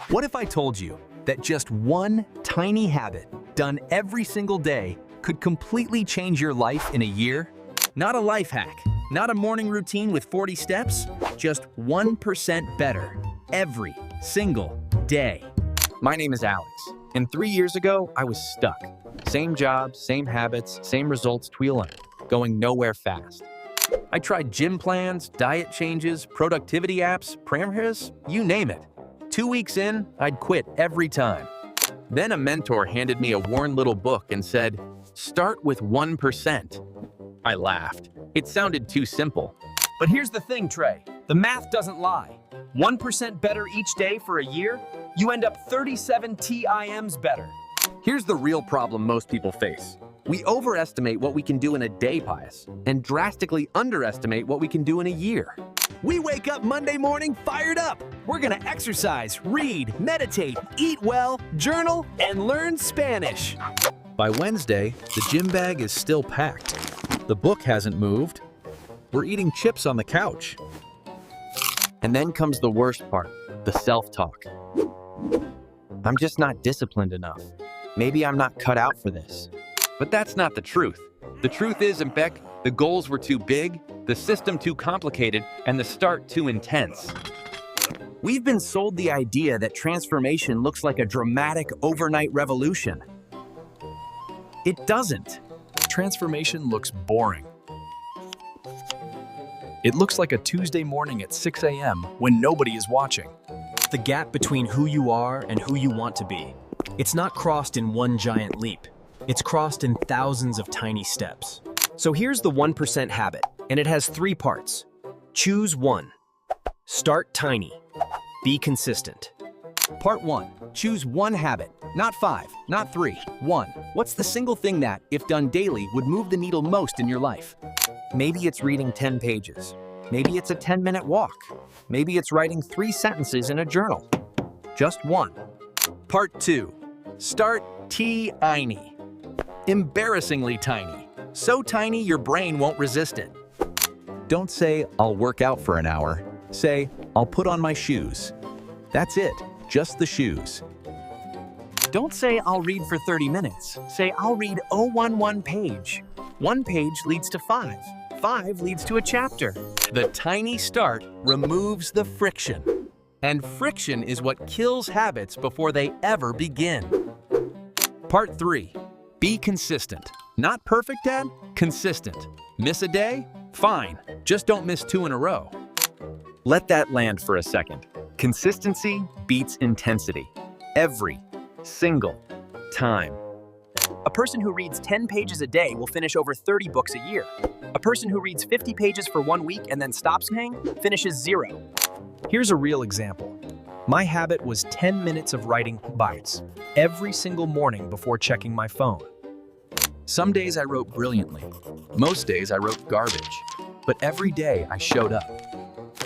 What if I told you that just one tiny habit done every single day could completely change your life in a year? Not a life hack, not a morning routine with 40 steps, just 1% better every single day. My name is Alex, and 3 years ago, I was stuck. Same job, same habits, same results twirling, going nowhere fast. I tried gym plans, diet changes, productivity apps, parameters, you name it. 2 weeks in, I'd quit every time. Then a mentor handed me a worn little book and said, "Start with 1%. I laughed. It sounded too simple. But here's the thing, Trey. The math doesn't lie. 1% better each day for a year, you end up 37 TIMs better. Here's the real problem most people face. We overestimate what we can do in a day, Pius, and drastically underestimate what we can do in a year. We wake up Monday morning fired up. We're gonna exercise, read, meditate, eat well, journal, and learn Spanish. By Wednesday, the gym bag is still packed. The book hasn't moved. We're eating chips on the couch. And then comes the worst part, the self-talk. I'm just not disciplined enough. Maybe I'm not cut out for this. But that's not the truth. The truth is, Mbek, the goals were too big, the system too complicated, and the start too intense. We've been sold the idea that transformation looks like a dramatic overnight revolution. It doesn't. Transformation looks boring. It looks like a Tuesday morning at 6 a.m. when nobody is watching. The gap between who you are and who you want to be. It's not crossed in one giant leap. It's crossed in thousands of tiny steps. So here's the 1% habit, and it has 3 parts. Choose one. Start tiny. Be consistent. Part 1. Choose one habit. Not 5, not 3. 1. What's the single thing that, if done daily, would move the needle most in your life? Maybe it's reading 10 pages. Maybe it's a 10-minute walk. Maybe it's writing 3 sentences in a journal. Just one. Part 2. Start tiny. Embarrassingly tiny. So tiny your brain won't resist it. Don't say, "I'll work out for an hour." Say, "I'll put on my shoes." That's it, just the shoes. Don't say, "I'll read for 30 minutes." Say, "I'll read 011 page." 1 page leads to 5. 5 leads to a chapter. The tiny start removes the friction. And friction is what kills habits before they ever begin. Part 3. Be consistent. Not perfect, Dad? Consistent. Miss a day? Fine. Just don't miss 2 in a row. Let that land for a second. Consistency beats intensity. Every single time. A person who reads 10 pages a day will finish over 30 books a year. A person who reads 50 pages for 1 week and then stops reading finishes 0. Here's a real example. My habit was 10 minutes of writing bites every single morning before checking my phone. Some days I wrote brilliantly. Most days I wrote garbage. But every day I showed up.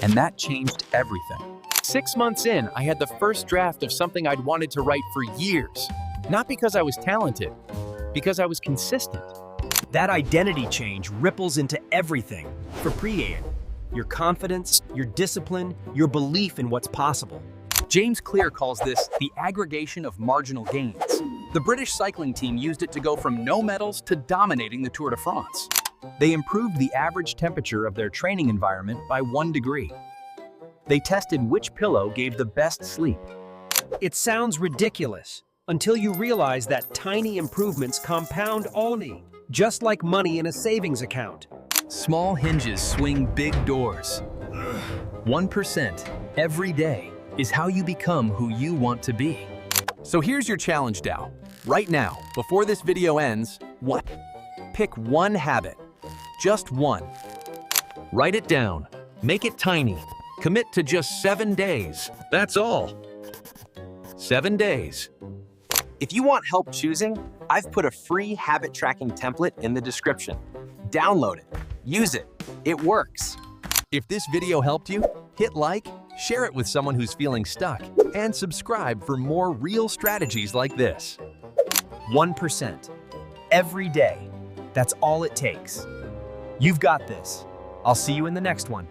And that changed everything. 6 months in, I had the first draft of something I'd wanted to write for years. Not because I was talented, because I was consistent. That identity change ripples into everything for Priyan. Your confidence, your discipline, your belief in what's possible. James Clear calls this the aggregation of marginal gains. The British cycling team used it to go from no medals to dominating the Tour de France. They improved the average temperature of their training environment by 1 degree. They tested which pillow gave the best sleep. It sounds ridiculous until you realize that tiny improvements compound only, just like money in a savings account. Small hinges swing big doors. 1% every day is how you become who you want to be. So here's your challenge, Dow. Right now, before this video ends, what? Pick one habit. Just one. Write it down. Make it tiny. Commit to just 7 days. That's all. 7 days. If you want help choosing, I've put a free habit tracking template in the description. Download it. Use it. It works. If this video helped you, hit like, share it with someone who's feeling stuck, and subscribe for more real strategies like this. 1%. Every day. That's all it takes. You've got this. I'll see you in the next one.